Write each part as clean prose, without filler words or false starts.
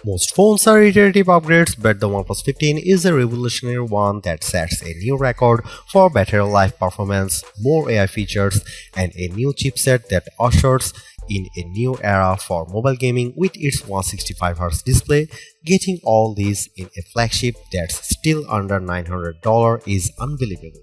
Most phones are iterative upgrades, but the OnePlus 15 is a revolutionary one that sets a new record for battery life performance, more AI features, and a new chipset that ushers in a new era for mobile gaming with its 165Hz display. Getting all these in a flagship that's still under $900 is unbelievable.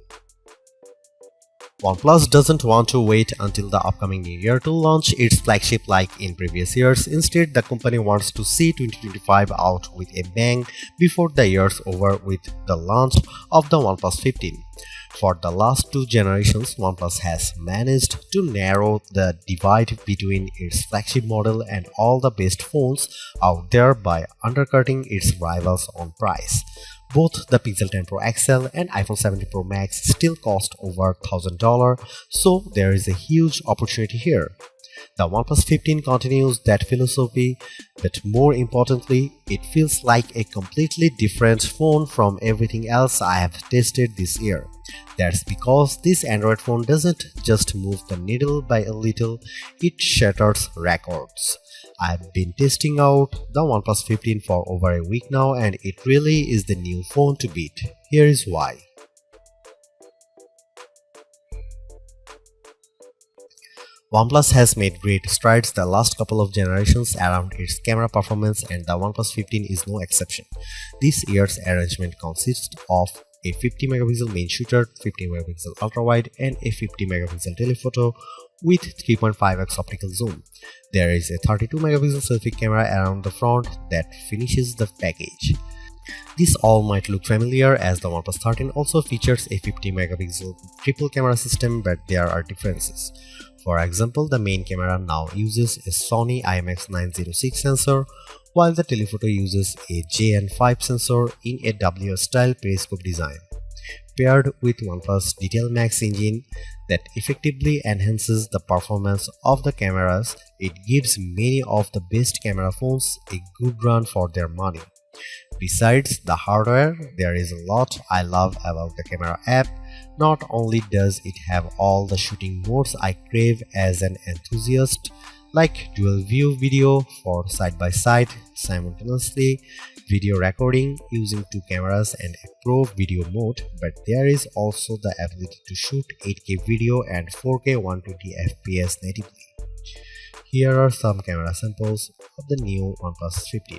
OnePlus doesn't want to wait until the upcoming new year to launch its flagship like in previous years. Instead, the company wants to see 2025 out with a bang before the year's over with the launch of the OnePlus 15. For the last two generations, OnePlus has managed to narrow the divide between its flagship model and all the best phones out there by undercutting its rivals on price. Both the Pixel 10 Pro XL and iPhone 17 Pro Max still cost over $1,000, so there is a huge opportunity here. The OnePlus 15 continues that philosophy, but more importantly, it feels like a completely different phone from everything else I have tested this year. That's because this Android phone doesn't just move the needle by a little, it shatters records. I've been testing out the OnePlus 15 for over a week now, and it really is the new phone to beat. Here is why. OnePlus has made great strides the last couple of generations around its camera performance, and the OnePlus 15 is no exception. This year's arrangement consists of a 50 megapixel main shooter, 50 megapixel ultra-wide, and a 50 megapixel telephoto with 3.5x optical zoom. There is a 32 megapixel selfie camera around the front that finishes the package. This all might look familiar as the OnePlus 13 also features a 50 megapixel triple camera system, but there are differences. For example, the main camera now uses a Sony IMX906 sensor, while the telephoto uses a JN5 sensor in a WS-style periscope design. Paired with OnePlus Detail Max engine that effectively enhances the performance of the cameras, it gives many of the best camera phones a good run for their money. Besides the hardware, there is a lot I love about the camera app. Not only does it have all the shooting modes I crave as an enthusiast, like dual view video for side-by-side simultaneously, video recording using two cameras and a pro video mode, but there is also the ability to shoot 8K video and 4K 120fps natively. Here are some camera samples of the new OnePlus 15.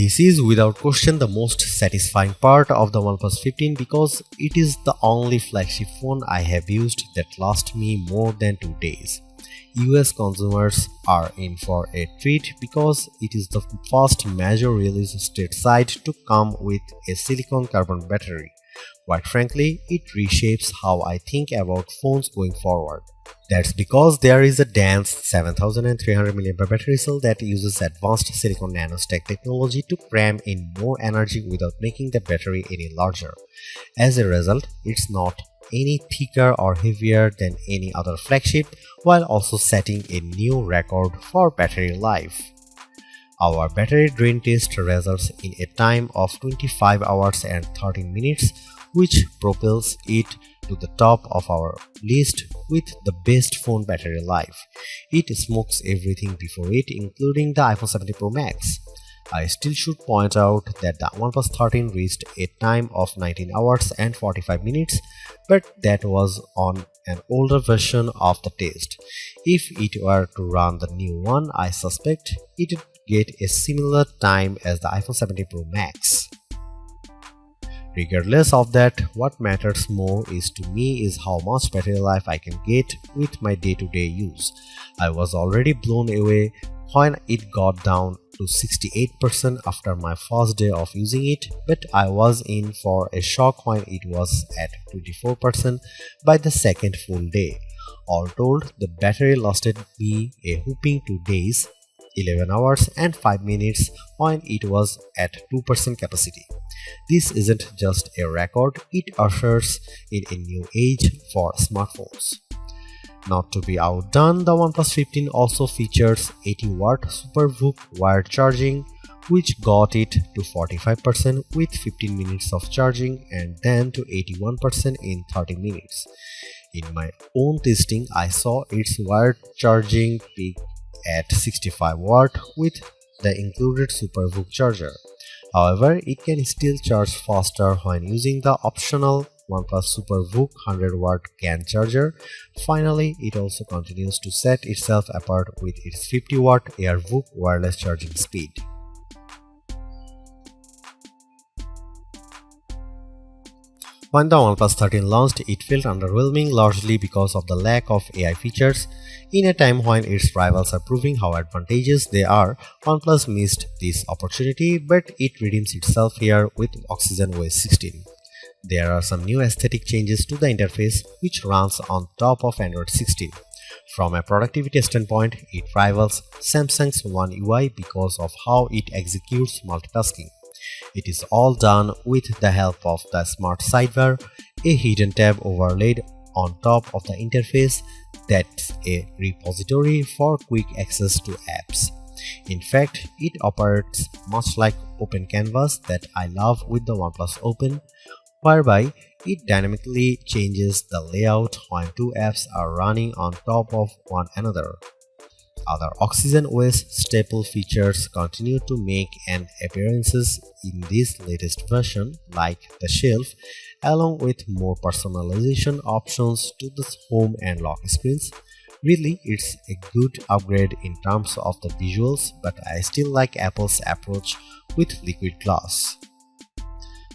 This is without question the most satisfying part of the OnePlus 15 because it is the only flagship phone I have used that lasts me more than 2 days. US consumers are in for a treat because it is the first major release stateside to come with a silicon carbon battery. Quite frankly, it reshapes how I think about phones going forward. That's because there is a dense 7300 mAh battery cell that uses advanced silicon nanostack technology to cram in more energy without making the battery any larger. As a result, it's not any thicker or heavier than any other flagship, while also setting a new record for battery life. Our battery drain test results in a time of 25 hours and 13 minutes, which propels it to the top of our list with the best phone battery life. It smokes everything before it, including the iPhone 17 Pro Max. I still should point out that the OnePlus 13 reached a time of 19 hours and 45 minutes, but that was on an older version of the test. If it were to run the new one, I suspect it would get a similar time as the iPhone 17 Pro Max. Regardless of that, what matters more to me is how much battery life I can get with my day-to-day use. I was already blown away when it got down to 68% after my first day of using it, but I was in for a shock when it was at 24% by the second full day. All told, the battery lasted me a whopping 2 days, 11 hours and 5 minutes when it was at 2% capacity. This isn't just a record, it ushers in a new age for smartphones. Not to be outdone, the OnePlus 15 also features 80-watt SuperVOOC wired charging, which got it to 45% with 15 minutes of charging and then to 81% in 30 minutes. In my own testing, I saw its wired charging peak at 65 watt with the included SuperVOOC charger. However, it can still charge faster when using the optional OnePlus SuperVOOC 100 watt CAN charger. Finally, it also continues to set itself apart with its 50 watt AirVOOC wireless charging speed. When the OnePlus 13 launched, it felt underwhelming largely because of the lack of AI features. In a time when its rivals are proving how advantageous they are, OnePlus missed this opportunity, but it redeems itself here with Oxygen OS 16. There are some new aesthetic changes to the interface which runs on top of Android 16. From a productivity standpoint, it rivals Samsung's One UI because of how it executes multitasking. It is all done with the help of the Smart Sidebar, a hidden tab overlaid on top of the interface that's a repository for quick access to apps. In fact, it operates much like Open Canvas that I love with the OnePlus Open, whereby it dynamically changes the layout when two apps are running on top of one another. Other Oxygen OS staple features continue to make an appearances in this latest version, like the shelf, along with more personalization options to the home and lock screens. Really, it's a good upgrade in terms of the visuals, but I still like Apple's approach with liquid glass.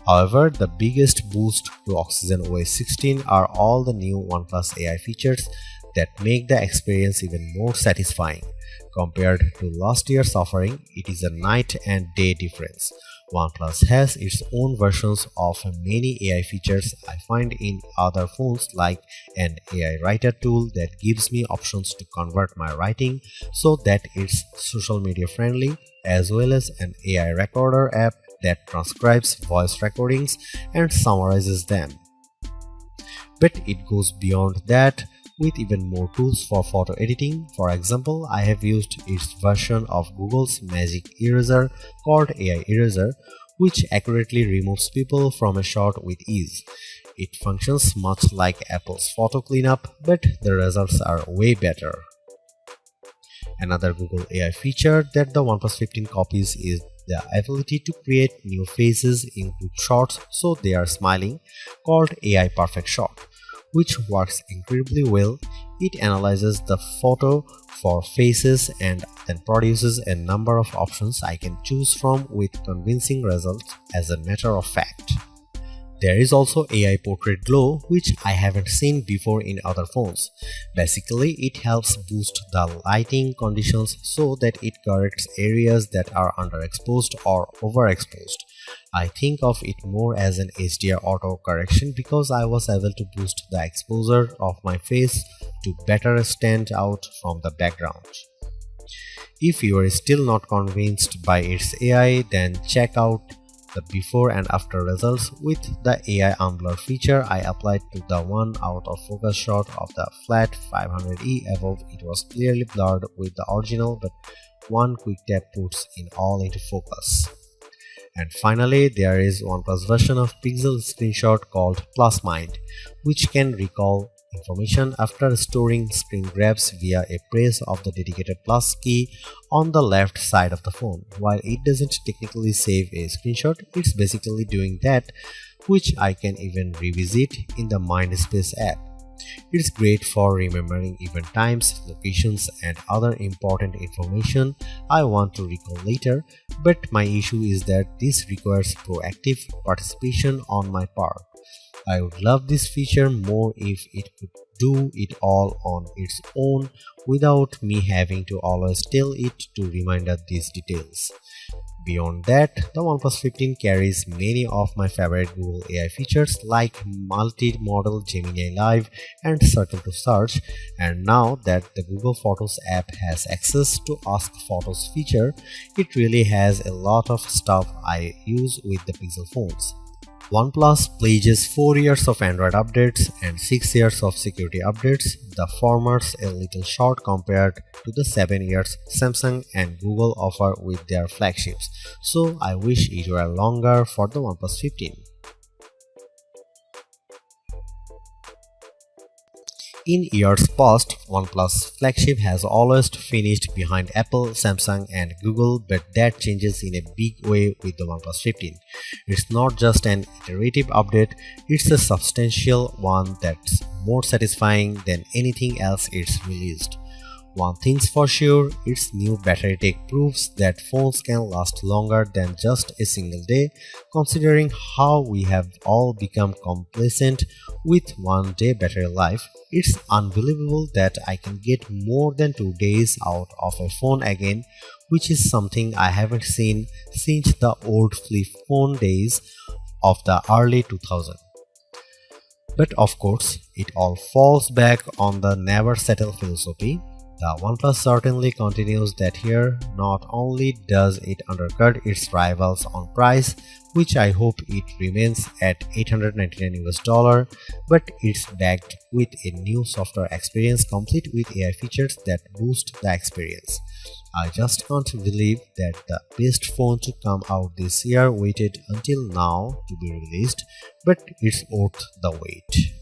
However, the biggest boost to Oxygen OS 16 are all the new OnePlus AI features that make the experience even more satisfying. Compared to last year's offering, it is a night and day difference. OnePlus has its own versions of many AI features I find in other phones, like an AI writer tool that gives me options to convert my writing so that it's social media friendly, as well as an AI recorder app that transcribes voice recordings and summarizes them. But it goes beyond that with even more tools for photo editing. For example, I have used its version of Google's Magic Eraser called AI Eraser, which accurately removes people from a shot with ease. It functions much like Apple's photo cleanup, but the results are way better. Another Google AI feature that the OnePlus 15 copies is the ability to create new faces in group shots so they are smiling, called AI Perfect Shot, which works incredibly well. It analyzes the photo for faces and then produces a number of options I can choose from with convincing results as a matter of fact. There is also AI Portrait Glow, which I haven't seen before in other phones. Basically, it helps boost the lighting conditions so that it corrects areas that are underexposed or overexposed. I think of it more as an HDR auto correction because I was able to boost the exposure of my face to better stand out from the background. If you are still not convinced by its AI, then check out the before and after results with the AI unblur feature I applied to the one out of focus shot of the flat 500E above. It was clearly blurred with the original, but one quick tap puts it all into focus. And finally, there is OnePlus version of Pixel Screenshot called Plus Mind, which can recall information after storing screen grabs via a press of the dedicated plus key on the left side of the phone. While it doesn't technically save a screenshot, it's basically doing that, which I can even revisit in the Mindspace app. It's great for remembering event times, locations, and other important information I want to recall later, but my issue is that this requires proactive participation on my part. I would love this feature more if it could do it all on its own without me having to always tell it to remind us these details. Beyond that, the OnePlus 15 carries many of my favorite Google AI features like multi-modal Gemini Live and Circle to Search, and now that the Google Photos app has access to Ask Photos feature, it really has a lot of stuff I use with the Pixel phones. OnePlus pledges 4 years of Android updates and 6 years of security updates, the former's a little short compared to the 7 years Samsung and Google offer with their flagships, so I wish it were longer for the OnePlus 15. In years past, OnePlus flagship has always finished behind Apple, Samsung, and Google, but that changes in a big way with the OnePlus 15. It's not just an iterative update, it's a substantial one that's more satisfying than anything else it's released. One thing's for sure, its new battery tech proves that phones can last longer than just a single day, considering how we have all become complacent with 1 day battery life. It's unbelievable that I can get more than 2 days out of a phone again, which is something I haven't seen since the old flip phone days of the early 2000s. But of course, it all falls back on the never settle philosophy. The OnePlus certainly continues that here. Not only does it undercut its rivals on price, which I hope it remains at $899 but it's backed with a new software experience complete with AI features that boost the experience. I just can't believe that the best phone to come out this year waited until now to be released, but it's worth the wait.